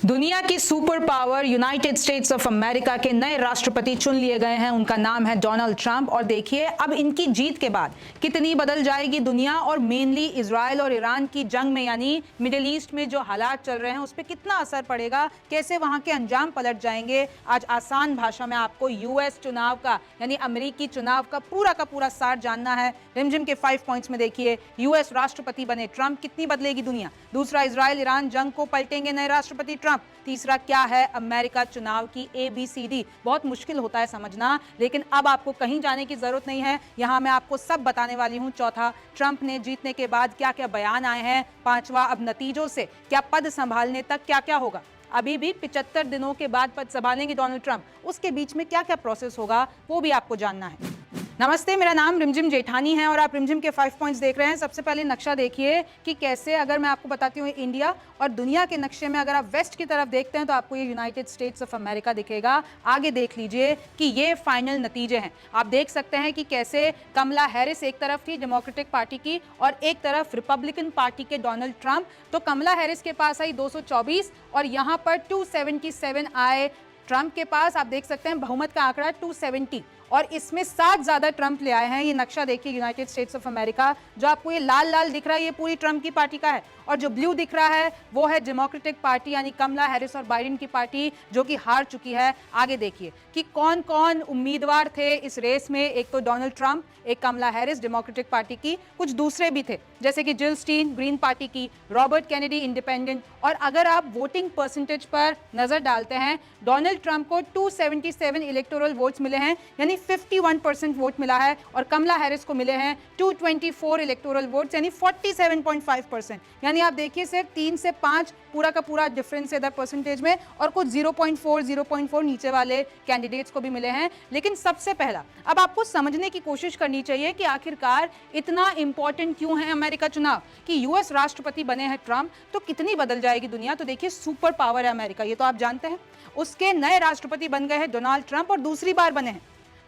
दुनिया की super power United states of America के नए राष्ट्रपति चुन लिए गए हैं। उनका नाम है डोनाल्ड ट्रंप। और देखिए अब इनकी जीत के बाद कितनी बदल जाएगी दुनिया, और मेनली इजराइल और ईरान की जंग में यानी मिडिल ईस्ट में जो हालात चल रहे हैं उस पर कितना असर पड़ेगा, कैसे वहां के अंजाम पलट जाएंगे। आज आसान भाषा में आपको यूएस चुनाव का यानी अमेरिकी चुनाव का पूरा सार जानना है। रिमझिम के 5 पॉइंट्स में देखिए, यूएस राष्ट्रपति बने ट्रंप, कितनी बदलेगी दुनिया। दूसरा, इजराइल ईरान जंग को पलटेंगे नए राष्ट्रपति ट्रंप। तीसरा, क्या है अमेरिका चुनाव की ABCD। बहुत मुश्किल होता है समझना, लेकिन अब आपको कहीं जाने की जरूरत नहीं है, यहां मैं आपको सब बताने वाली हूं। चौथा, ट्रंप ने जीतने के बाद क्या क्या बयान आए हैं। पांचवा, अब नतीजों से क्या पद संभालने तक क्या क्या होगा। अभी भी 75 दिनों के बाद पद संभालेंगे डोनाल्ड ट्रंप, उसके बीच में क्या क्या प्रोसेस होगा वो भी आपको जानना है। नमस्ते, मेरा नाम रिमझिम जेठानी है और आप रिमझिम के 5 पॉइंट्स देख रहे हैं। सबसे पहले नक्शा देखिए कि कैसे, अगर मैं आपको बताती हूँ इंडिया और दुनिया के नक्शे में अगर आप वेस्ट की तरफ देखते हैं तो आपको ये यूनाइटेड स्टेट्स ऑफ अमेरिका दिखेगा। आगे देख लीजिए कि ये फाइनल नतीजे हैं। आप देख सकते हैं कि कैसे कमला हैरिस एक तरफ थी डेमोक्रेटिक पार्टी की और एक तरफ रिपब्लिकन पार्टी के डोनाल्ड ट्रंप। तो कमला हैरिस के पास आई 224 और यहाँ पर 277 आए ट्रंप के पास। आप देख सकते हैं बहुमत का आंकड़ा 270 और इसमें 7 ज्यादा ट्रंप ले आए हैं। ये नक्शा देखिए यूनाइटेड स्टेट्स ऑफ अमेरिका, जो आपको ये लाल लाल दिख रहा है ये पूरी ट्रंप की पार्टी का है, और जो ब्लू दिख रहा है वो है डेमोक्रेटिक पार्टी यानी कमला हैरिस और बाइडेन की पार्टी, जो कि हार चुकी है। आगे देखिए कि कौन कौन उम्मीदवार थे इस रेस में। एक तो डोनाल्ड ट्रंप, एक कमला हैरिस डेमोक्रेटिक पार्टी की, कुछ दूसरे भी थे जैसे कि जिल स्टीन ग्रीन पार्टी की, रॉबर्ट कैनेडी इंडिपेंडेंट। और अगर आप वोटिंग परसेंटेज पर नजर डालते हैं, डोनाल्ड ट्रंप को 277 इलेक्टोरल वोट्स मिले हैं यानी 51% वोट मिला है, और कमला हैरिस को मिले हैं 224 इलेक्टोरल वोट्स यानी 47.5%। यानी आप देखिए सिर्फ 3 से 5 पूरा का पूरा डिफरेंस है इधर परसेंटेज में, और कुछ 0.4 नीचे वाले कैंडिडेट्स को भी मिले हैं। लेकिन सबसे पहला अब आपको समझने की कोशिश करनी चाहिए कि आखिरकार इतना इंपॉर्टेंट क्यों है अमेरिका चुनाव, कि यूएस राष्ट्रपति बने हैं ट्रंप, तो कितनी बदल जाएगी दुनिया। तो देखिए सुपर पावर है अमेरिका, ये तो आप जानते हैं। उसके नए राष्ट्रपति बन गए हैं डोनाल्ड ट्रंप और दूसरी बार बने हैं,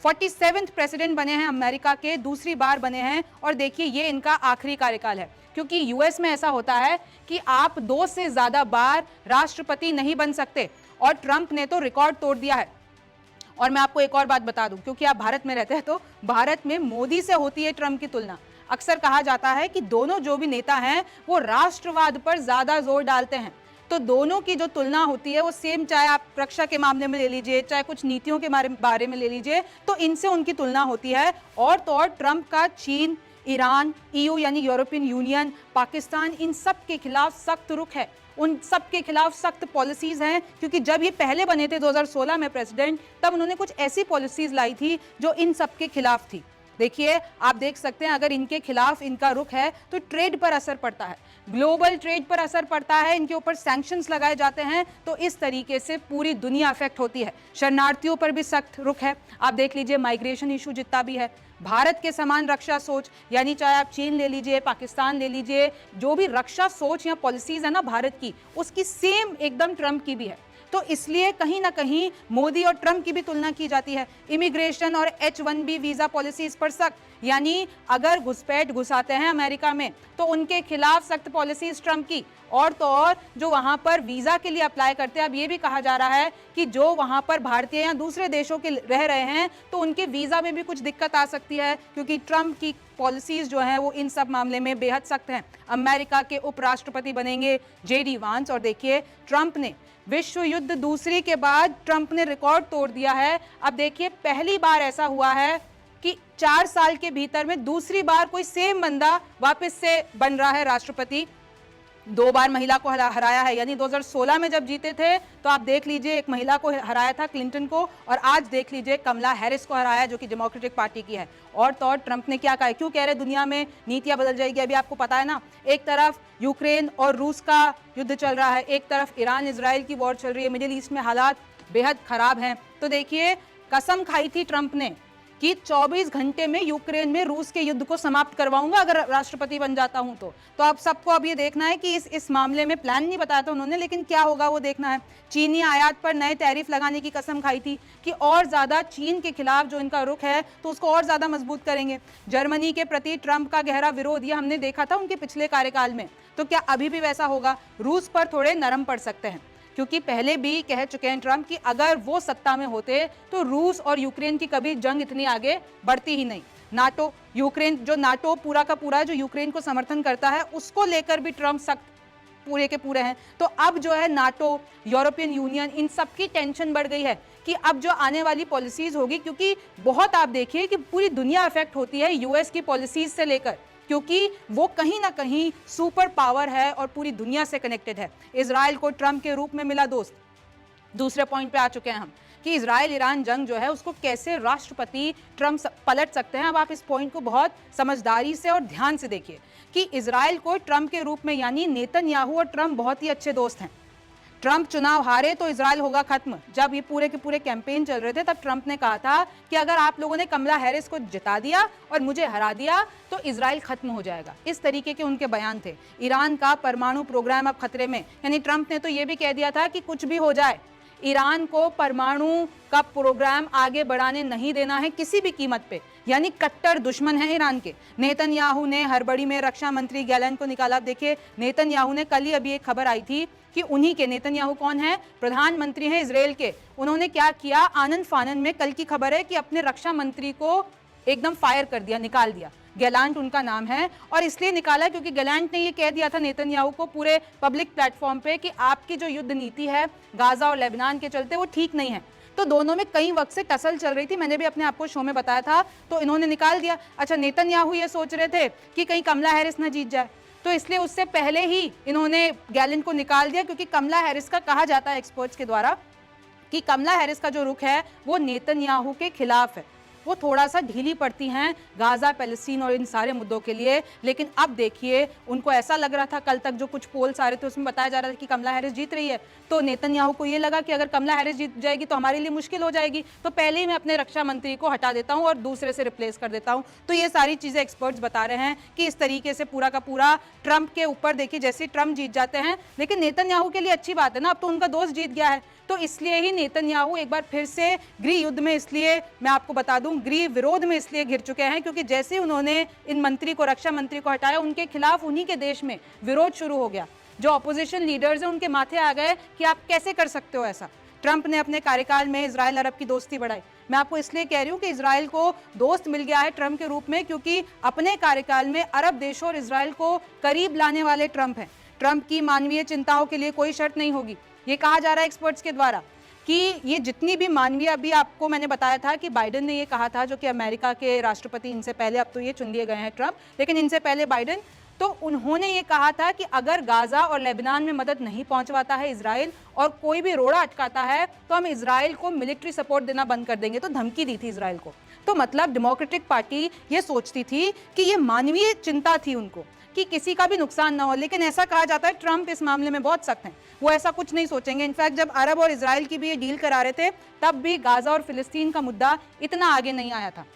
47th प्रेसिडेंट बने हैं अमेरिका के, दूसरी बार बने हैं। और देखिए ये इनका आखिरी कार्यकाल है, क्योंकि यूएस में ऐसा होता है कि आप 2 से ज्यादा बार राष्ट्रपति नहीं बन सकते, और ट्रंप ने तो रिकॉर्ड तोड़ दिया है। और मैं आपको एक और बात बता दूं, क्योंकि आप भारत में रहते हैं तो भारत में मोदी से होती है ट्रंप की तुलना। अक्सर कहा जाता है कि दोनों जो भी नेता हैं वो राष्ट्रवाद पर ज्यादा जोर डालते हैं, तो दोनों की जो तुलना होती है वो सेम, चाहे आप रक्षा के मामले में ले लीजिए, चाहे कुछ नीतियों के बारे में ले लीजिए, तो इनसे उनकी तुलना होती है। और तो और ट्रंप का चीन, ईरान, EU यानी यूरोपियन यूनियन, पाकिस्तान, इन सब के खिलाफ सख्त रुख है, उन सब के खिलाफ सख्त पॉलिसीज हैं। क्योंकि जब ये पहले बने थे 2016 में प्रेसिडेंट, तब उन्होंने कुछ ऐसी पॉलिसीज लाई थी जो इन सब के खिलाफ थी। देखिए आप देख सकते हैं अगर इनके खिलाफ इनका रुख है तो ट्रेड पर असर पड़ता है, ग्लोबल ट्रेड पर असर पड़ता है, इनके ऊपर सैंक्शंस लगाए जाते हैं, तो इस तरीके से पूरी दुनिया अफेक्ट होती है। शरणार्थियों पर भी सख्त रुख है। आप देख लीजिए माइग्रेशन इशू जितना भी है, भारत के समान रक्षा सोच, यानी चाहे आप चीन ले लीजिए, पाकिस्तान ले लीजिए, जो भी रक्षा सोच या पॉलिसीज है ना भारत की, उसकी सेम एकदम ट्रंप की भी है। तो इसलिए कहीं ना कहीं मोदी और ट्रंप की भी तुलना की जाती है। इमिग्रेशन और H1B वीजा पॉलिसीज पर सख्त, यानी अगर घुसपैठ घुसाते हैं अमेरिका में तो उनके खिलाफ सख्त पॉलिसीज ट्रंप की। और तो और जो वहां पर वीजा के लिए अप्लाई करते हैं, अब ये भी कहा जा रहा है कि जो वहां पर भारतीय या दूसरे देशों के रह रहे हैं तो उनके वीजा में भी कुछ दिक्कत आ सकती है, क्योंकि ट्रंप की पॉलिसीज जो हैं वो इन सब मामले में बेहद सख्त हैं। अमेरिका के उपराष्ट्रपति बनेंगे JD वांस। और देखिए ट्रंप ने विश्व युद्ध दूसरी के बाद ट्रंप ने रिकॉर्ड तोड़ दिया है। अब देखिए पहली बार ऐसा हुआ है कि 4 साल के भीतर में दूसरी बार कोई सेम बंदा वापस से बन रहा है राष्ट्रपति। 2 बार महिला को हराया है, यानी 2016 में जब जीते थे तो आप देख लीजिए एक महिला को हराया था, क्लिंटन को, और आज देख लीजिए कमला हैरिस को हराया जो कि डेमोक्रेटिक पार्टी की है। और तो और ट्रंप ने क्या कहा, क्यों कह रहे दुनिया में नीतियां बदल जाएगी, अभी आपको पता है ना। एक तरफ यूक्रेन और रूस का युद्ध चल रहा है, एक तरफ ईरान इजराइल की वॉर चल रही है, मिडिल ईस्ट में हालात बेहद खराब हैं। तो देखिए कसम खाई थी ट्रंप ने कि 24 घंटे में यूक्रेन में रूस के युद्ध को समाप्त करवाऊंगा अगर राष्ट्रपति बन जाता हूं तो आप सबको अब ये देखना है कि इस मामले में प्लान नहीं बताया था उन्होंने, लेकिन क्या होगा वो देखना है। चीनी आयात पर नए टैरिफ लगाने की कसम खाई थी कि और ज्यादा चीन के खिलाफ जो इनका रुख है तो उसको और ज्यादा मजबूत करेंगे। जर्मनी के प्रति ट्रंप का गहरा विरोध ये हमने देखा था उनके पिछले कार्यकाल में, तो क्या अभी भी वैसा होगा। रूस पर थोड़े नरम पड़ सकते हैं। क्योंकि पहले भी कह चुके हैं ट्रंप कि अगर वो सत्ता में होते तो रूस और यूक्रेन की कभी जंग इतनी आगे बढ़ती ही नहीं। नाटो, यूक्रेन, जो नाटो पूरा का पूरा जो यूक्रेन को समर्थन करता है, उसको लेकर भी ट्रंप सख्त पूरे के पूरे हैं। तो अब जो है नाटो, यूरोपियन यूनियन, इन सब की टेंशन बढ़ गई है कि अब जो आने वाली पॉलिसीज होगी, क्योंकि बहुत आप देखिए कि पूरी दुनिया अफेक्ट होती है यूएस की पॉलिसीज से लेकर, क्योंकि वो कहीं ना कहीं सुपर पावर है और पूरी दुनिया से कनेक्टेड है। इजराइल को ट्रंप के रूप में मिला दोस्त। दूसरे पॉइंट पे आ चुके हैं हम कि इजराइल ईरान जंग जो है उसको कैसे राष्ट्रपति ट्रंप पलट सकते हैं। अब आप इस पॉइंट को बहुत समझदारी से और ध्यान से देखिए कि इजराइल को ट्रंप के रूप में, यानी नेतन्याहू और ट्रंप बहुत ही अच्छे दोस्त हैं। ट्रंप चुनाव हारे तो इजराइल होगा खत्म। जब ये पूरे के पूरे कैंपेन चल रहे थे तब ट्रंप ने कहा था कि अगर आप लोगों ने कमला हैरिस को जिता दिया और मुझे हरा दिया तो इजराइल खत्म हो जाएगा। इस तरीके के उनके बयान थे। ईरान का परमाणु प्रोग्राम अब खतरे में, यानी ट्रंप ने तो ये भी कह दिया था कि कुछ भी हो जाए ईरान को परमाणु का प्रोग्राम आगे बढ़ाने नहीं देना है किसी भी कीमत पे, यानी कट्टर दुश्मन है ईरान के। नेतन्याहू ने हड़बड़ी में रक्षा मंत्री गैलेंट को निकाला। देखिए नेतन्याहू ने, कल ही अभी एक खबर आई थी कि उन्हीं के, नेतन्याहू कौन है, प्रधानमंत्री हैं इजराइल के, उन्होंने क्या किया, आनंद फानन में कल की खबर है कि अपने रक्षा मंत्री को एकदम फायर कर दिया, निकाल दिया। गैलांट उनका नाम है और इसलिए निकाला क्योंकि गैलांट ने ये कह दिया था नेतन्याहू को पूरे पब्लिक प्लेटफॉर्म पे कि आपकी जो युद्ध नीति है गाजा और लेबनान के चलते वो ठीक नहीं है। तो दोनों में कई वक्त से टसल चल रही थी, मैंने भी अपने आपको शो में बताया था, तो इन्होंने निकाल दिया। अच्छा, नेतन्याहू ये सोच रहे थे कि कहीं कमला हैरिस ना जीत जाए, तो इसलिए उससे पहले ही इन्होंने गैलेंट को निकाल दिया, क्योंकि कमला हैरिस का कहा जाता है एक्सपर्ट्स के द्वारा कि कमला हैरिस का जो रुख है वो नेतन्याहू के खिलाफ है। वो थोड़ा सा ढीली पड़ती हैं गाजा, पैलेस्टीन और इन सारे मुद्दों के लिए। लेकिन अब देखिए उनको ऐसा लग रहा था, कल तक जो कुछ पोल्स आ रहे थे उसमें बताया जा रहा था कि कमला हैरिस जीत रही है, तो नेतन्याहू को ये लगा कि अगर कमला हैरिस जीत जाएगी तो हमारे लिए मुश्किल हो जाएगी, तो पहले ही मैं अपने रक्षा मंत्री को हटा देता हूं और दूसरे से रिप्लेस कर देता हूं। तो ये सारी चीजें एक्सपर्ट्स बता रहे हैं कि इस तरीके से पूरा का पूरा ट्रंप के ऊपर, देखिए जैसे ट्रंप जीत जाते हैं, लेकिन नेतन्याहू के लिए अच्छी बात है ना, अब तो उनका दोस्त जीत गया है, तो इसलिए ही नेतन्याहू एक बार फिर से गृह युद्ध में, इसलिए मैं आपको बता दूं गृह विरोध में इसलिए घिर चुके हैं क्योंकि जैसे उन्होंने इन मंत्री को, रक्षा मंत्री को हटाया, उनके खिलाफ उन्हीं के देश में विरोध शुरू हो गया। जो ऑपोजिशन लीडर्स हैं उनके माथे आ गए कि आप कैसे कर सकते हो ऐसा। ट्रंप ने अपने कार्यकाल में इजराइल अरब की दोस्ती बढ़ाई। मैं आपको इसलिए कह रही हूं कि इजराइल को दोस्त मिल गया है ट्रंप के रूप में, क्योंकि अपने कार्यकाल में अरब देशों और इजराइल को करीब लाने वाले ट्रंप हैं। ट्रंप की मानवीय चिंताओं के लिए कोई शर्त नहीं होगी। ये कहा जा रहा है एक्सपर्ट्स के द्वारा कि ये जितनी भी मानवीय, अभी आपको मैंने बताया था कि बाइडेन ने ये कहा था, जो कि अमेरिका के राष्ट्रपति, इनसे पहले, अब तो ये चुन लिए गए हैं ट्रंप, लेकिन इनसे पहले बाइडेन, तो उन्होंने ये कहा था कि अगर गाजा और लेबनान में मदद नहीं पहुंचवाता है इजराइल और कोई भी रोड़ा अटकाता है तो हम इजराइल को मिलिट्री सपोर्ट देना बंद कर देंगे। तो धमकी दी थी इजराइल को। तो मतलब डेमोक्रेटिक पार्टी ये सोचती थी कि ये मानवीय चिंता थी उनको कि किसी का भी नुकसान ना हो, लेकिन ऐसा कहा जाता है ट्रंप इस मामले में बहुत सख्त हैं, वो ऐसा कुछ नहीं सोचेंगे। इनफैक्ट जब अरब और इजराइल की भी ये डील करा रहे थे तब भी गाजा और फिलिस्तीन का मुद्दा इतना आगे नहीं आया था।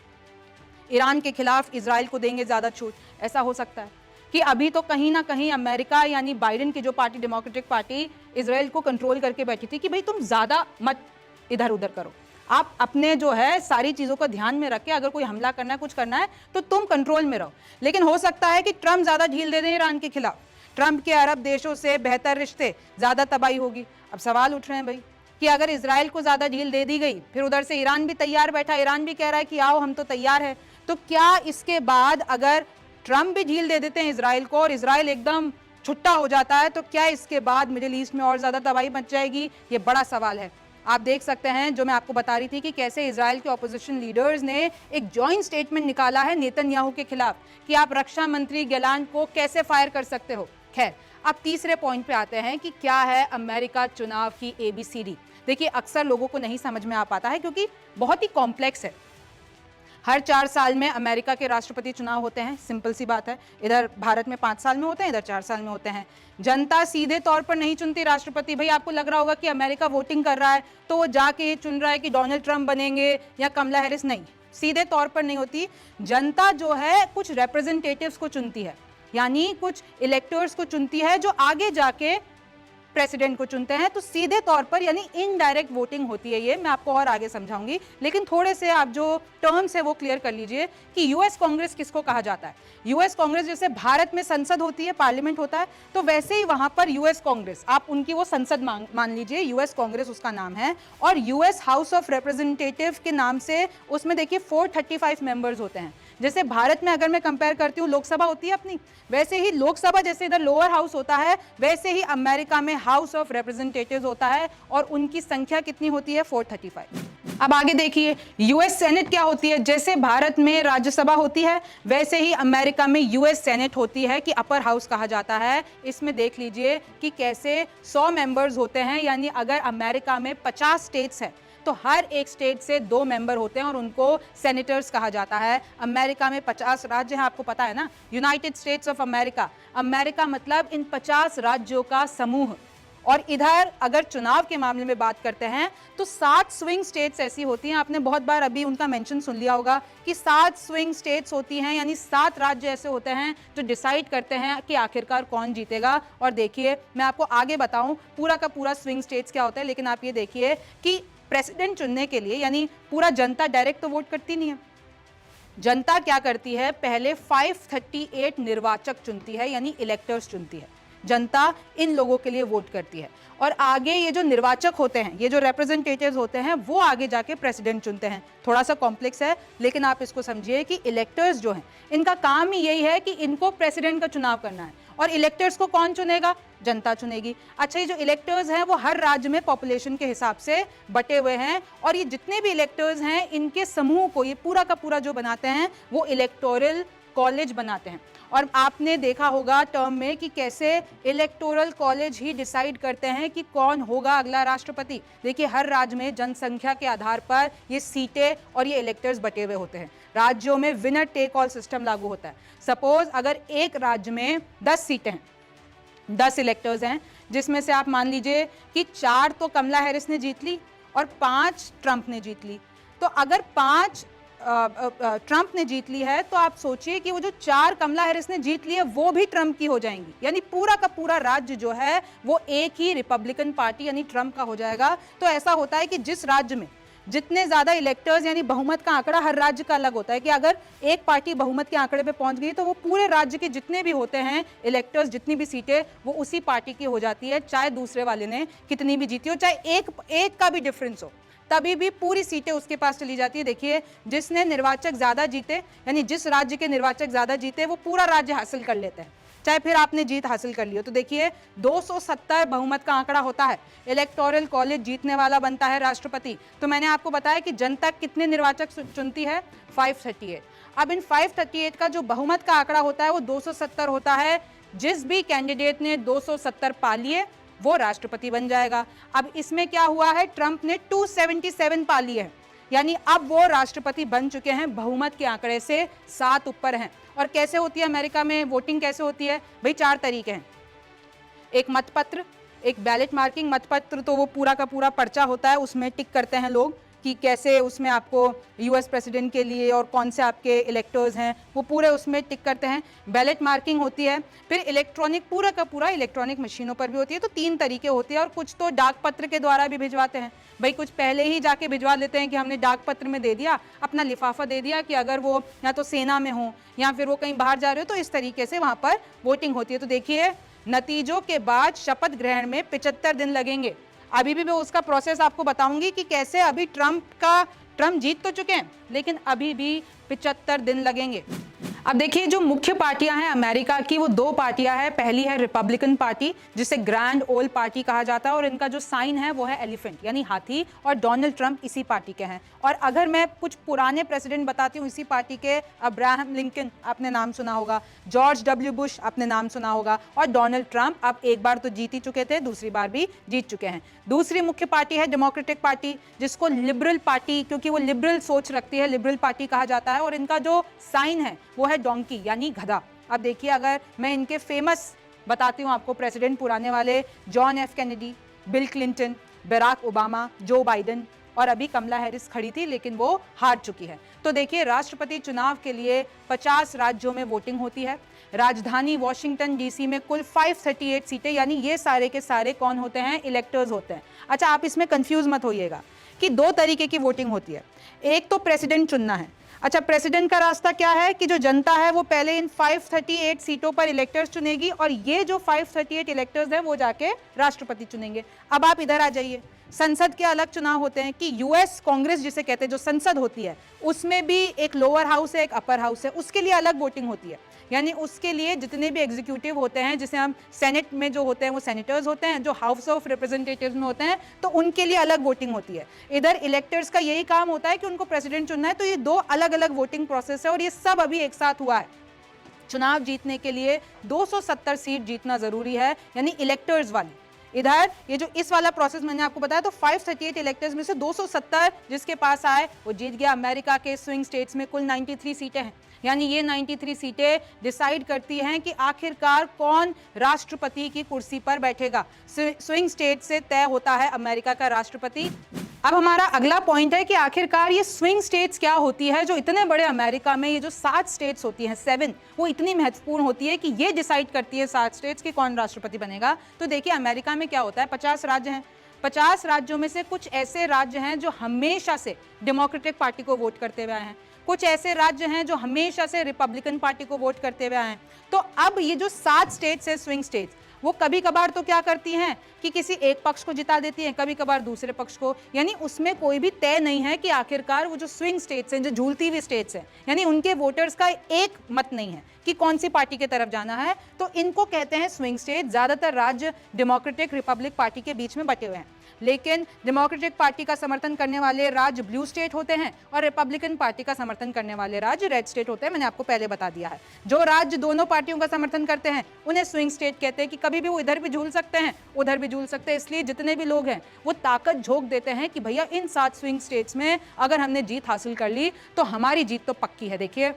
ईरान के खिलाफ इजराइल को देंगे ज्यादा छूट, ऐसा हो सकता है कि अभी तो कहीं ना कहीं अमेरिका, यानी बाइडेन की जो पार्टी, डेमोक्रेटिक पार्टी, इजराइल को कंट्रोल करके बैठी थी कि भाई तुम ज्यादा मत इधर उधर करो, आप अपने जो है सारी चीजों को ध्यान में रख के अगर कोई हमला करना है, कुछ करना है तो तुम कंट्रोल में रहो। लेकिन हो सकता है कि ट्रंप ज्यादा ढील दे दें ईरान के खिलाफ, ट्रंप के अरब देशों से बेहतर रिश्ते, ज्यादा तबाही होगी। अब सवाल उठ रहे हैं भाई कि अगर इजराइल को ज्यादा ढील दे दी गई, फिर उधर से ईरान भी तैयार बैठा, ईरान भी कह रहा है कि आओ हम तो तैयार है, तो क्या इसके बाद अगर ट्रंप भी ढील दे देते हैं इजराइल को और इजराइल एकदम छुट्टा हो जाता है, तो क्या इसके बाद मिडिल ईस्ट में और ज्यादा तबाही मच जाएगी? ये बड़ा सवाल है। आप देख सकते हैं जो मैं आपको बता रही थी कि कैसे इजराइल के ऑपोजिशन लीडर्स ने एक जॉइंट स्टेटमेंट निकाला है नेतन्याहू के खिलाफ कि आप रक्षा मंत्री गैलांट को कैसे फायर कर सकते हो। खैर, अब तीसरे पॉइंट पे आते हैं कि क्या है अमेरिका चुनाव की ABCD। देखिए अक्सर लोगों को नहीं समझ में आ पाता है क्योंकि बहुत ही कॉम्प्लेक्स है। हर 4 साल में अमेरिका के राष्ट्रपति चुनाव होते हैं, सिंपल सी बात है। इधर भारत में 5 साल में होते हैं, इधर 4 साल में होते हैं। जनता सीधे तौर पर नहीं चुनती राष्ट्रपति। भाई आपको लग रहा होगा कि अमेरिका वोटिंग कर रहा है तो वो जाके ये चुन रहा है कि डोनाल्ड ट्रंप बनेंगे या कमला हैरिस, नहीं, सीधे तौर पर नहीं होती। जनता जो है कुछ रिप्रेजेंटेटिव्स को चुनती है, यानी कुछ इलेक्टर्स को चुनती है जो आगे जाके प्रेसिडेंट को चुनते हैं। तो सीधे तौर पर यानी इनडायरेक्ट वोटिंग होती है ये, मैं आपको और आगे समझाऊंगी, लेकिन थोड़े से आप जो टर्म्स है वो क्लियर कर लीजिए कि यूएस कांग्रेस किसको कहा जाता है। यूएस कांग्रेस जैसे भारत में संसद होती है, पार्लियामेंट होता है, तो वैसे ही वहां पर यूएस कांग्रेस, आप उनकी वो संसद मान लीजिए, यूएस कांग्रेस उसका नाम है। और यूएस हाउस ऑफ रिप्रेजेंटेटिव के नाम से उसमें देखिए 435 मेंबर्स होते हैं। जैसे भारत में अगर मैं कंपेयर करती हूँ लोकसभा होती है अपनी, वैसे ही लोकसभा जैसे इधर लोअर हाउस होता है, वैसे ही अमेरिका में हाउस ऑफ रिप्रेजेंटेटिव्स होता है और उनकी संख्या कितनी होती है 435। अब आगे देखिए यूएस सेनेट क्या होती है। जैसे भारत में राज्यसभा होती है वैसे ही अमेरिका में यूएस सेनेट होती है कि अपर हाउस कहा जाता है। इसमें देख लीजिए कि कैसे 100 मेंबर्स होते हैं, यानी अगर अमेरिका में 50 स्टेट्स है तो हर एक स्टेट से 2 मेंबर होते हैं और उनको सेनेटर्स कहा जाता है। अमेरिका में 50 राज्य हैं, आपको पता है ना, United states of America, America मतलब इन 50 राज्यों का समूह। और इधर अगर चुनाव के मामले में बात करते हैं तो 7 स्विंग स्टेट्स ऐसी होती हैं, आपने बहुत बार अभी उनका मेंशन सुन लिया होगा कि 7 स्विंग स्टेट्स होती हैं, यानी 7 राज्य ऐसे होते हैं जो डिसाइड करते हैं कि आखिरकार कौन जीतेगा। और देखिए मैं आपको आगे बताऊं पूरा का पूरा स्विंग स्टेट्स क्या होता है, लेकिन आप ये देखिए कि प्रेसिडेंट चुनने के लिए यानी पूरा जनता डायरेक्ट तो वोट करती नहीं है। जनता क्या करती है, पहले 538 निर्वाचक चुनती है, यानी इलेक्टर्स चुनती है। जनता इन लोगों के लिए वोट करती है और आगे ये जो निर्वाचक होते हैं, ये जो रिप्रेजेंटेटिव्स होते हैं, वो आगे जाके प्रेसिडेंट चुनते हैं। थोड़ा सा कॉम्प्लेक्स है, लेकिन आप इसको समझिए कि इलेक्टर्स जो हैं इनका काम ही यही है कि इनको प्रेसिडेंट का चुनाव करना है। और इलेक्टर्स को कौन चुनेगा, जनता चुनेगी। अच्छा, ये जो इलेक्टर्स हैं वो हर राज्य में पॉपुलेशन के हिसाब से बटे हुए हैं और ये जितने भी इलेक्टर्स हैं इनके समूह को ये पूरा का पूरा जो बनाते हैं वो इलेक्टोरल कॉलेज बनाते हैं। और आपने देखा होगा टर्म में कि कैसे इलेक्टोरल कॉलेज ही डिसाइड करते हैं कि कौन होगा अगला राष्ट्रपति। देखिए हर राज्य में जनसंख्या के आधार पर ये सीटें और ये इलेक्टर्स बटे हुए होते हैं। राज्यों में विनर टेक ऑल सिस्टम लागू होता है। सपोज अगर एक राज्य में 10 सीटें हैं, 10 इलेक्टर्स हैं, जिसमें से आप मान लीजिए कि 4 तो कमला हैरिस ने जीत ली और 5 ट्रंप ने जीत ली। तो अगर 5 ट्रंप ने जीत ली है तो आप सोचिए कि वो जो 4 कमला हैरिस ने जीत ली है वो भी ट्रंप की हो जाएंगी, यानी पूरा का पूरा राज्य जो है वो एक ही रिपब्लिकन पार्टी यानी ट्रंप का हो जाएगा। तो ऐसा होता है कि जिस राज्य में जितने ज्यादा इलेक्टर्स यानी बहुमत का आंकड़ा, हर राज्य का अलग होता है कि अगर एक पार्टी बहुमत के आंकड़े पे पहुंच गई तो वो पूरे राज्य के जितने भी होते हैं इलेक्टर्स, जितनी भी सीटें, वो उसी पार्टी की हो जाती है, चाहे दूसरे वाले ने कितनी भी जीती हो, चाहे एक का भी डिफरेंस हो, तभी भी पूरी सीटें उसके पास चली जाती है। देखिए जिसने निर्वाचक ज्यादा जीते यानी जिस राज्य के निर्वाचक ज्यादा जीते वो पूरा राज्य हासिल कर लेते हैं, चाहे फिर आपने जीत हासिल कर ली हो। तो देखिए 270 बहुमत का आंकड़ा होता है, इलेक्टोरल कॉलेज जीतने वाला बनता है राष्ट्रपति। तो मैंने आपको बताया कि जनता कितने निर्वाचक चुनती है, 538। अब इन 538 का जो बहुमत का आंकड़ा होता है वो 270 होता है। जिस भी कैंडिडेट ने 270 पा लिए वो राष्ट्रपति बन जाएगा। अब इसमें क्या हुआ है, ट्रंप ने 277 पा लिए हैं, यानी अब वो राष्ट्रपति बन चुके हैं, बहुमत के आंकड़े से 7 ऊपर हैं। और कैसे होती है अमेरिका में वोटिंग, कैसे होती है भाई, 4 तरीके हैं। एक मतपत्र, एक बैलेट मार्किंग। मतपत्र तो वो पूरा का पूरा पर्चा होता है, उसमें टिक करते हैं लोग कि कैसे उसमें आपको यूएस प्रेसिडेंट के लिए और कौन से आपके इलेक्टर्स हैं वो पूरे उसमें टिक करते हैं। बैलेट मार्किंग होती है। फिर इलेक्ट्रॉनिक, पूरा का पूरा इलेक्ट्रॉनिक मशीनों पर भी होती है। तो 3 तरीके होते हैं और कुछ तो डाक पत्र के द्वारा भी भिजवाते हैं। भाई कुछ पहले ही जाके भिजवा लेते हैं कि हमने डाक पत्र में दे दिया, अपना लिफाफा दे दिया कि अगर वो या तो सेना में हो या फिर वो कहीं बाहर जा रहे हो, तो इस तरीके से वहाँ पर वोटिंग होती है। तो देखिए नतीजों के बाद शपथ ग्रहण में 75 दिन लगेंगे। अभी भी मैं उसका प्रोसेस आपको बताऊंगी कि कैसे अभी ट्रंप जीत तो चुके हैं लेकिन अभी भी 75 दिन लगेंगे। अब देखिए जो मुख्य पार्टियां हैं अमेरिका की वो 2 पार्टियां हैं। पहली है रिपब्लिकन पार्टी जिसे ग्रैंड ओल पार्टी कहा जाता है और इनका जो साइन है वो है एलिफेंट यानी हाथी, और डोनाल्ड ट्रंप इसी पार्टी के हैं। और अगर मैं कुछ पुराने प्रेसिडेंट बताती हूँ इसी पार्टी के, अब्राहम लिंकन आपने नाम सुना होगा, जॉर्ज डब्ल्यू बुश आपने नाम सुना होगा, और डोनाल्ड ट्रंप अब एक बार तो जीत ही चुके थे, दूसरी बार भी जीत चुके हैं। दूसरी मुख्य पार्टी है डेमोक्रेटिक पार्टी जिसको लिबरल पार्टी, क्योंकि वो लिबरल सोच रखती है, लिबरल पार्टी कहा जाता है। और इनका जो साइन है वो है डोंकी यानी गधा। अब देखिए अगर मैं इनके फेमस बताती हूँ आपको प्रेसिडेंट पुराने वाले, John F Kennedy, Bill Clinton, Barack Obama, Joe Biden, और अभी कमला हैरिस खड़ी थी लेकिन वो हार चुकी है। तो देखिए राष्ट्रपति चुनाव के लिए 50 राज्यों में वोटिंग होती है। राजधानी वॉशिंगटन डीसी में कुल 538 सीटें, यानी ये सारे के सारे कौन होते हैं? इलेक्टर्स होते हैं। अच्छा, आप इसमें कंफ्यूज मत होइएगा कि दो तरीके की वोटिंग होती है। एक तो प्रेसिडेंट चुनना है। अच्छा, प्रेसिडेंट का रास्ता क्या है कि जो जनता है वो पहले इन 538 सीटों पर इलेक्टर्स चुनेगी और ये जो 538 इलेक्टर्स है वो जाके राष्ट्रपति चुनेंगे। अब आप इधर आ जाइए, संसद के अलग चुनाव होते हैं कि यूएस कांग्रेस जिसे कहते हैं, जो संसद होती है उसमें भी एक लोअर हाउस है, एक अपर हाउस है, उसके लिए अलग वोटिंग होती है। यानी उसके लिए जितने भी एग्जीक्यूटिव होते हैं, जिसे हम सेनेट में जो होते हैं वो सेनेटर्स होते हैं, जो हाउस ऑफ रिप्रेजेंटेटिव्स में होते हैं तो उनके लिए अलग वोटिंग होती है। इधर इलेक्टर्स का यही काम होता है कि उनको प्रेसिडेंट चुनना है। तो ये दो अलग अलग वोटिंग प्रोसेस है और ये सब अभी एक साथ हुआ है। चुनाव जीतने के लिए 270 सीट जीतना जरूरी है, यानी इलेक्टर्स वाली। इधर ये जो इस वाला प्रोसेस मैंने आपको बताया, तो 538 इलेक्टर्स में से 270 जिसके पास आए वो जीत गया। अमेरिका के स्विंग स्टेट्स में कुल 93 सीटें हैं, यानी ये 93 सीटें डिसाइड करती हैं कि आखिरकार कौन राष्ट्रपति की कुर्सी पर बैठेगा। स्विंग स्टेट से तय होता है अमेरिका का राष्ट्रपति। अब हमारा अगला पॉइंट है कि आखिरकार ये स्विंग स्टेट्स क्या होती है, जो इतने बड़े अमेरिका में ये जो 7 स्टेट्स होती हैं, 7, वो इतनी महत्वपूर्ण होती है कि ये डिसाइड करती है 7 स्टेट्स की कौन राष्ट्रपति बनेगा। तो देखिए अमेरिका में क्या होता है, 50 राज्य हैं। 50 राज्यों में से कुछ ऐसे राज्य हैं जो हमेशा से डेमोक्रेटिक पार्टी को वोट करते हुए आए हैं, कुछ ऐसे राज्य हैं जो हमेशा से रिपब्लिकन पार्टी को वोट करते हुए आए हैं। तो अब ये जो 7 स्टेट्स है स्विंग स्टेट्स, वो कभी कभार तो क्या करती हैं कि किसी एक पक्ष को जिता देती हैं, कभी कभार दूसरे पक्ष को, यानी उसमें कोई भी तय नहीं है कि आखिरकार वो जो स्विंग स्टेट्स हैं, जो झूलती हुई स्टेट्स हैं, यानी उनके वोटर्स का एक मत नहीं है कि कौन सी पार्टी की तरफ जाना है। तो इनको कहते हैं स्विंग स्टेट। ज्यादातर राज्य डेमोक्रेटिक रिपब्लिक पार्टी के बीच में बटे हुए हैं, लेकिन डेमोक्रेटिक पार्टी का समर्थन करने वाले राज्य ब्लू स्टेट होते हैं और रिपब्लिकन पार्टी का समर्थन करने वाले राज्य रेड स्टेट होते हैं। मैंने आपको पहले बता दिया है। जो राज्य दोनों पार्टियों का समर्थन करते हैं उन्हें स्विंग स्टेट कहते हैं कि कभी भी वो इधर भी झूल सकते हैं, उधर भी झूल सकते हैं। इसलिए जितने भी लोग हैं वो ताकत झोंक देते हैं कि भैया इन 7 स्विंग स्टेट्स में अगर हमने जीत हासिल कर ली तो हमारी जीत तो पक्की है। देखिए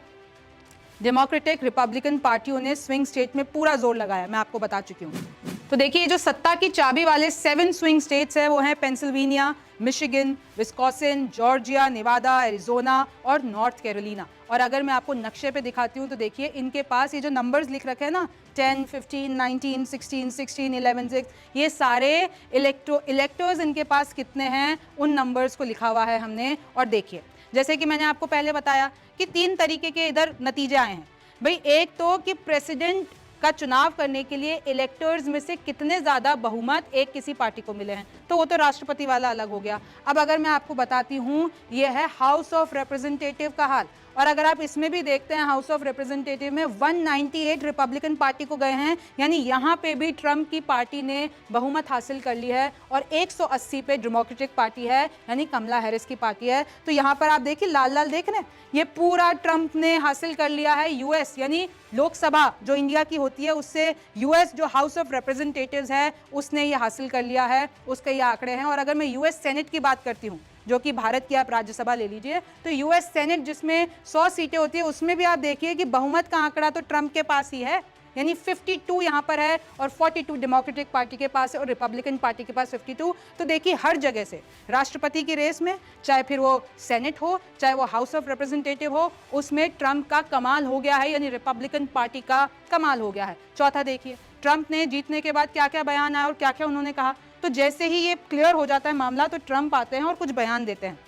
डेमोक्रेटिक रिपब्लिकन पार्टियों ने स्विंग स्टेट में पूरा जोर लगाया, मैं आपको बता चुकी हूँ। तो देखिए जो सत्ता की चाबी वाले 7 स्विंग स्टेट्स हैं वो हैं Pennsylvania, Michigan, Wisconsin, Georgia, Nevada, Arizona और नॉर्थ कैरोलिना। और अगर मैं आपको नक्शे पे दिखाती हूँ तो देखिए इनके पास ये जो नंबर्स लिख रखे हैं ना, 10, 15, 19, 16, 16, 11, 6, ये सारे इलेक्टर्स इनके पास कितने हैं उन नंबर्स को लिखा हुआ है हमने। और देखिए जैसे कि मैंने आपको पहले बताया कि 3 तरीके के इधर नतीजे आए हैं भाई। एक तो कि प्रेसिडेंट का चुनाव करने के लिए इलेक्टर्स में से कितने ज्यादा बहुमत एक किसी पार्टी को मिले हैं, तो वो तो राष्ट्रपति वाला अलग हो गया। अब अगर मैं आपको बताती हूँ ये है हाउस ऑफ रिप्रेजेंटेटिव का हाल, और अगर आप इसमें भी देखते हैं हाउस ऑफ रिप्रेजेंटेटिव में 198 रिपब्लिकन पार्टी को गए हैं, यानी यहाँ पे भी ट्रम्प की पार्टी ने बहुमत हासिल कर ली है, और 180 पे डेमोक्रेटिक पार्टी है यानी कमला हैरिस की पार्टी है। तो यहाँ पर आप देखिए लाल लाल देख रहे हैं, ये पूरा ट्रम्प ने हासिल कर लिया है। यूएस यानी लोकसभा जो इंडिया की होती है उससे यूएस जो हाउस ऑफ रिप्रेजेंटेटिव्स है उसने ये हासिल कर लिया है, उसके ये आंकड़े हैं। और अगर मैं यूएस सेनेट की बात करती हूँ जो कि भारत की आप राज्यसभा ले लीजिए, तो यूएस सेनेट जिसमें 100 सीटें होती है उसमें भी आप देखिए कि बहुमत का आंकड़ा तो ट्रम्प के पास ही है, यानी 52 यहाँ पर है और 42 डेमोक्रेटिक पार्टी के पास है और रिपब्लिकन पार्टी के पास 52। तो देखिए हर जगह से राष्ट्रपति की रेस में, चाहे फिर वो सेनेट हो चाहे वो हाउस ऑफ रिप्रेजेंटेटिव हो, उसमें ट्रम्प का कमाल हो गया है, यानी रिपब्लिकन पार्टी का कमाल हो गया है। चौथा देखिए ट्रम्प ने जीतने के बाद क्या क्या बयान आया और क्या क्या उन्होंने कहा। तो जैसे ही ये क्लियर हो जाता है मामला तो ट्रम्प आते हैं और कुछ बयान देते हैं।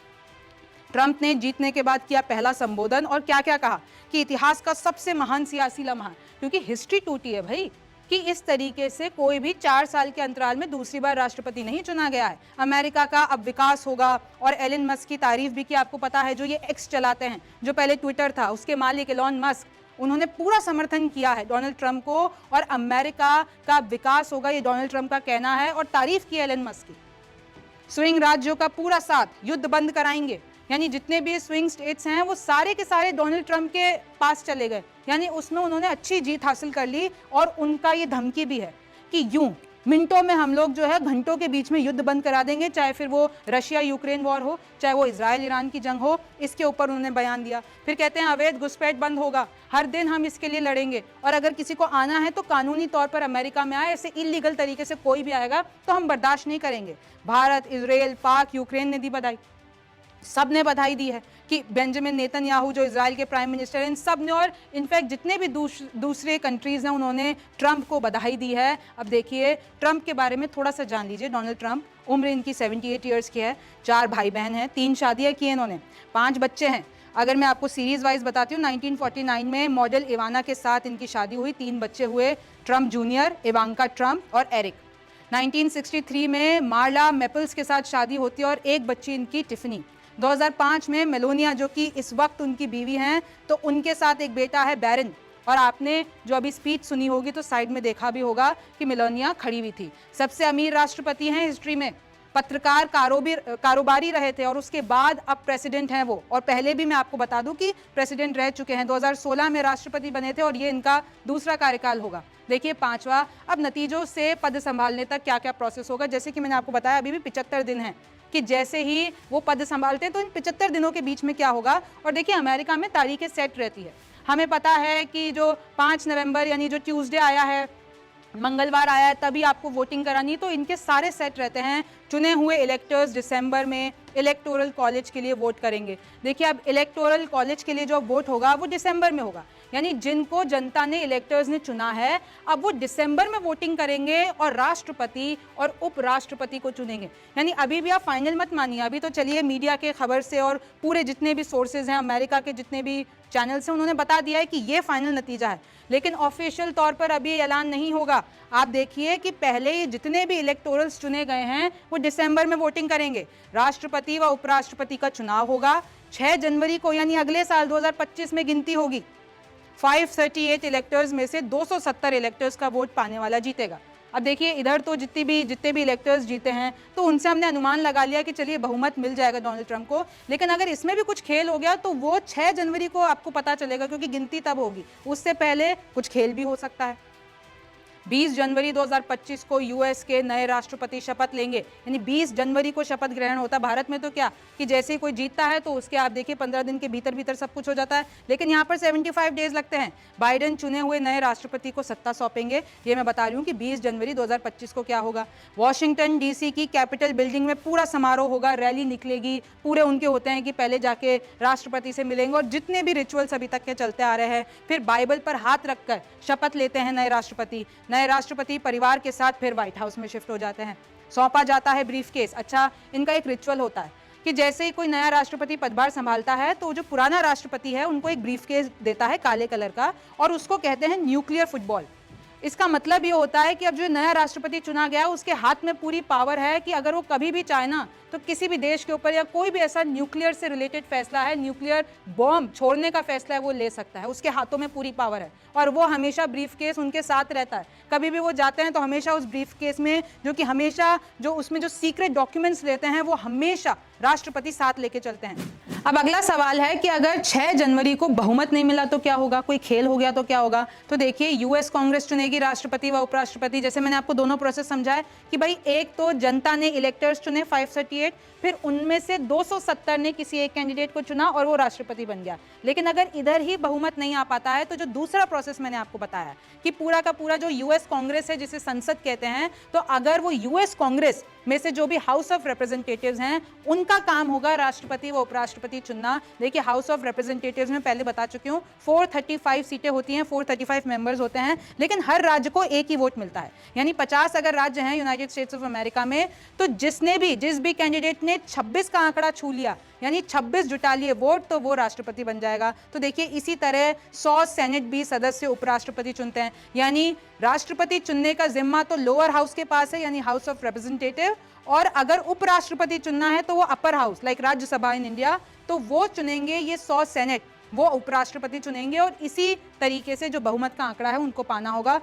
ट्रम्प ने जीतने के बाद किया पहला संबोधन और क्या क्या कहा कि इतिहास का सबसे महान सियासी लम्हा, क्योंकि हिस्ट्री टूटी है भाई कि इस तरीके से कोई भी 4 साल के अंतराल में दूसरी बार राष्ट्रपति नहीं चुना गया है। अमेरिका का अब विकास होगा। और एलन मस्क की तारीफ भी की, आपको पता है जो ये एक्स चलाते हैं, जो पहले ट्विटर था, उसके मालिक एलन मस्क, उन्होंने पूरा समर्थन किया है डोनाल्ड ट्रम्प को, और अमेरिका का विकास होगा ये डोनाल्ड ट्रम्प का कहना है और तारीफ की एलन मस्क की। स्विंग राज्यों का पूरा साथ, युद्ध बंद कराएंगे, यानी जितने भी स्विंग स्टेट्स हैं वो सारे के सारे डोनाल्ड ट्रम्प के पास चले गए, यानी उसमें उन्होंने अच्छी जीत हासिल कर ली। और उनका ये धमकी भी है कि यूं मिनटों में हम लोग जो है घंटों के बीच में युद्ध बंद करा देंगे, चाहे फिर वो रशिया यूक्रेन वॉर हो, चाहे वो इजराइल ईरान की जंग हो, इसके ऊपर उन्होंने बयान दिया। फिर कहते हैं अवैध घुसपैठ बंद होगा, हर दिन हम इसके लिए लड़ेंगे, और अगर किसी को आना है तो कानूनी तौर पर अमेरिका में आए, ऐसे इलीगल तरीके से कोई भी आएगा तो हम बर्दाश्त नहीं करेंगे। भारत, इजराइल, पाक, यूक्रेन ने दी बधाई। सब ने बधाई दी है कि बेंजामिन नेतन्याहू जो इजराइल के प्राइम मिनिस्टर हैं, इन सब ने, और इनफैक्ट जितने भी दूसरे कंट्रीज़ हैं उन्होंने ट्रंप को बधाई दी है। अब देखिए ट्रंप के बारे में थोड़ा सा जान लीजिए। डोनाल्ड ट्रंप, उम्र इनकी 78 ईयर्स की है, 4 भाई बहन हैं, 3 शादियाँ की हैं इन्होंने, 5 बच्चे हैं। अगर मैं आपको सीरीज़ वाइज बताती हूँ, 1949 में मॉडल इवाना के साथ इनकी शादी हुई, 3 बच्चे हुए, ट्रंप जूनियर, इवांका ट्रंप और एरिक। 1963 में मार्ला मेपल्स के साथ शादी होती है और एक बच्ची इनकी टिफनी। 2005 में मेलोनिया जो कि इस वक्त उनकी बीवी हैं, तो उनके साथ एक बेटा है बैरन। और आपने जो अभी स्पीच सुनी होगी तो साइड में देखा भी होगा कि मेलोनिया खड़ी हुई थी। सबसे अमीर राष्ट्रपति हैं हिस्ट्री में, पत्रकार कारोबारी रहे थे और उसके बाद अब प्रेसिडेंट हैं वो, और पहले भी मैं आपको बता दूं कि प्रेसिडेंट रह चुके हैं। 2016 में राष्ट्रपति बने थे और ये इनका दूसरा कार्यकाल होगा। देखिए 5वां, अब नतीजों से पद संभालने तक क्या क्या प्रोसेस होगा। जैसे कि मैंने आपको बताया अभी भी 75 दिन हैं कि जैसे ही वो पद संभालते हैं तो इन 75 दिनों के बीच में क्या होगा। और देखिए अमेरिका में तारीखें सेट रहती है। हमें पता है कि जो 5 नवंबर यानी जो ट्यूसडे आया है, मंगलवार आया है, तभी आपको वोटिंग करानी है। तो इनके सारे सेट रहते हैं। चुने हुए इलेक्टर्स दिसंबर में इलेक्टोरल कॉलेज के लिए वोट करेंगे। देखिए अब इलेक्टोरल कॉलेज के लिए जो वोट होगा वो दिसंबर में होगा, यानी जिनको जनता ने, इलेक्टर्स ने चुना है, अब वो दिसंबर में वोटिंग करेंगे और राष्ट्रपति और उपराष्ट्रपति को चुनेंगे। यानी अभी भी आप फाइनल मत मानिए, अभी तो चलिए मीडिया के खबर से और पूरे जितने भी सोर्सेज हैं, अमेरिका के जितने भी चैनल से, उन्होंने बता दिया है कि ये फाइनल नतीजा है, लेकिन ऑफिशियल तौर पर अभी ऐलान नहीं होगा। आप देखिए कि पहले ही जितने भी इलेक्टोरल्स चुने गए हैं वो दिसंबर में वोटिंग करेंगे। राष्ट्रपति व उपराष्ट्रपति का चुनाव होगा 6 जनवरी को, यानी अगले साल 2025 में गिनती होगी। 538 इलेक्टर्स में से 270 इलेक्टर्स का वोट पाने वाला जीतेगा। अब देखिए इधर तो जितने भी इलेक्टर्स जीते हैं तो उनसे हमने अनुमान लगा लिया कि चलिए बहुमत मिल जाएगा डोनाल्ड ट्रंप को, लेकिन अगर इसमें भी कुछ खेल हो गया तो वो 6 जनवरी को आपको पता चलेगा, क्योंकि गिनती तब होगी, उससे पहले कुछ खेल भी हो सकता है। 20 जनवरी 2025 को यूएस के नए राष्ट्रपति शपथ लेंगे, यानी 20 जनवरी को शपथ ग्रहण होता है। भारत में तो क्या कि जैसे ही कोई जीतता है तो उसके आप देखिए 15 दिन के भीतर सब कुछ हो जाता है, लेकिन यहाँ पर 75 डेज लगते हैं। बाइडेन चुने हुए नए राष्ट्रपति को सत्ता सौंपेंगे। ये मैं बता रही हूँ कि 20 जनवरी 2025 को क्या होगा। वॉशिंगटन डीसी की कैपिटल बिल्डिंग में पूरा समारोह होगा, रैली निकलेगी, पूरे उनके होते हैं कि पहले जाके राष्ट्रपति से मिलेंगे और जितने भी रिचुअल्स अभी तक के चलते आ रहे हैं। फिर बाइबल पर हाथ रखकर शपथ लेते हैं नए राष्ट्रपति। नए राष्ट्रपति परिवार के साथ फिर व्हाइट हाउस में शिफ्ट हो जाते हैं। सौंपा जाता है ब्रीफकेस। अच्छा, इनका एक रिचुअल होता है कि जैसे ही कोई नया राष्ट्रपति पदभार संभालता है तो जो पुराना राष्ट्रपति है उनको एक ब्रीफकेस देता है काले कलर का, और उसको कहते हैं न्यूक्लियर फुटबॉल। इसका मतलब ये होता है कि अब जो नया राष्ट्रपति चुना गया उसके हाथ में पूरी पावर है कि अगर वो कभी भी चाहे ना तो किसी भी देश के ऊपर या कोई भी ऐसा न्यूक्लियर से रिलेटेड फैसला है, न्यूक्लियर बॉम्ब छोड़ने का फैसला है, वो ले सकता है। उसके हाथों में पूरी पावर है और वो हमेशा ब्रीफकेस उनके साथ रहता है। कभी भी वो जाते हैं तो हमेशा उस ब्रीफकेस में, जो कि हमेशा जो उसमें जो सीक्रेट डॉक्यूमेंट्स रहते हैं, वो हमेशा राष्ट्रपति साथ लेके चलते हैं। अब अगला सवाल है कि अगर 6 जनवरी को बहुमत नहीं मिला तो क्या होगा, कोई खेल हो गया तो क्या होगा। तो देखिए यूएस कांग्रेस चुनेगी राष्ट्रपति व उपराष्ट्रपति। जैसे मैंने आपको दोनों प्रोसेस समझाया कि भाई एक तो जनता ने इलेक्टर्स चुने 538, फिर उनमें से 270 ने किसी एक कैंडिडेट को चुना और वो राष्ट्रपति बन गया। लेकिन अगर इधर ही बहुमत नहीं आ पाता है तो जो दूसरा प्रोसेस मैंने आपको बताया कि पूरा का पूरा जो यूएस कांग्रेस है, जिसे संसद कहते हैं, तो अगर वो यूएस कांग्रेस में से जो भी हाउस ऑफ रिप्रेजेंटेटिव्स हैं उनका काम होगा राष्ट्रपति व उपराष्ट्रपति चुनना। देखिए हाउस ऑफ रिप्रेजेंटेटिव्स में पहले बता चुकी हूँ 435 सीटें होती हैं, 435 मेंबर्स होते हैं, लेकिन हर राज्य को एक ही वोट मिलता है। यानी 50 अगर राज्य हैं यूनाइटेड स्टेट्स ऑफ अमेरिका में, तो जिस भी कैंडिडेट ने 26 का आंकड़ा छू लिया, यानी 26 जुटा लिए वोट, तो वो राष्ट्रपति बन जाएगा। तो देखिए इसी तरह 100 सेनेट भी सदस्य उपराष्ट्रपति चुनते हैं, यानी राष्ट्रपति चुनने का जिम्मा तो लोअर हाउस के पास है, यानी हाउस ऑफ रिप्रेजेंटेटिव, और अगर उपराष्ट्रपति चुनना है तो वो upper house like Rajya Sabha in India, तो वो चुनेंगे ये 100 सेनेट, वो उपराष्ट्रपति चुनेंगे। और इसी तरीके से जो बहुमत का आंकड़ा है उनको पाना होगा।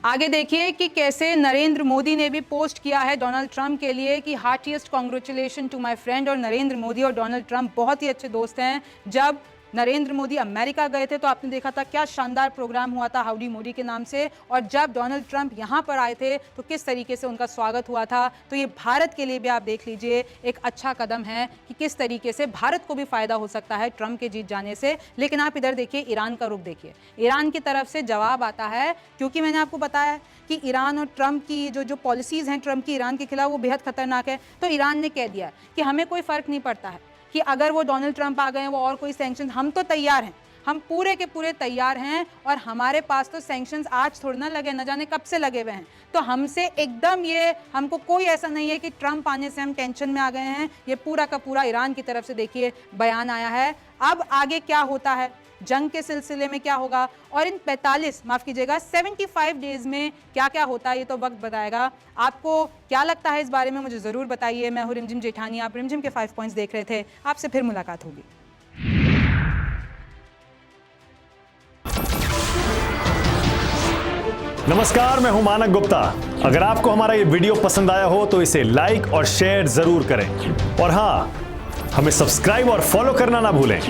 आगे देखिए कि कैसे नरेंद्र मोदी ने भी पोस्ट किया है डोनाल्ड ट्रंप के लिए कि heartiest congratulation to my friend. और नरेंद्र मोदी और डोनाल्ड ट्रंप बहुत ही अच्छे दोस्त हैं। जब नरेंद्र मोदी अमेरिका गए थे तो आपने देखा था क्या शानदार प्रोग्राम हुआ था हाउडी मोदी के नाम से, और जब डोनाल्ड ट्रंप यहाँ पर आए थे तो किस तरीके से उनका स्वागत हुआ था। तो ये भारत के लिए भी आप देख लीजिए एक अच्छा कदम है कि किस तरीके से भारत को भी फायदा हो सकता है ट्रंप के जीत जाने से। लेकिन आप इधर देखिए ईरान का रुख देखिए, ईरान की तरफ से जवाब आता है, क्योंकि मैंने आपको बताया कि ईरान और ट्रंप की जो पॉलिसीज़ हैं ट्रंप की ईरान के खिलाफ वो बेहद खतरनाक है। तो ईरान ने कह दिया कि हमें कोई फ़र्क नहीं पड़ता है कि अगर वो डोनाल्ड ट्रंप आ गए, वो और कोई सैंक्शन, हम तो तैयार हैं, हम पूरे के पूरे तैयार हैं। और हमारे पास तो सैंक्शंस आज थोड़ा ना लगे, न जाने कब से लगे हुए हैं। तो हमसे एकदम ये, हमको कोई ऐसा नहीं है कि ट्रंप आने से हम टेंशन में आ गए हैं। ये पूरा का पूरा ईरान की तरफ से देखिए बयान आया है। अब आगे क्या होता है, जंग के सिलसिले में क्या होगा, और इन 75 डेज में क्या क्या होता है, ये तो वक्त बताएगा। आपको क्या लगता है इस बारे में, मुझे ज़रूर बताइए। मैं हूँ रिमझिम जेठानी, आप रिमझिम के 5 पॉइंट्स देख रहे थे। आपसे फिर मुलाकात होगी। नमस्कार, मैं हूं मानक गुप्ता। अगर आपको हमारा ये वीडियो पसंद आया हो तो इसे लाइक और शेयर जरूर करें, और हाँ, हमें सब्सक्राइब और फॉलो करना ना भूलें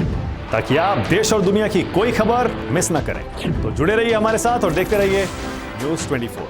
ताकि आप देश और दुनिया की कोई खबर मिस ना करें। तो जुड़े रहिए हमारे साथ और देखते रहिए न्यूज़ 24।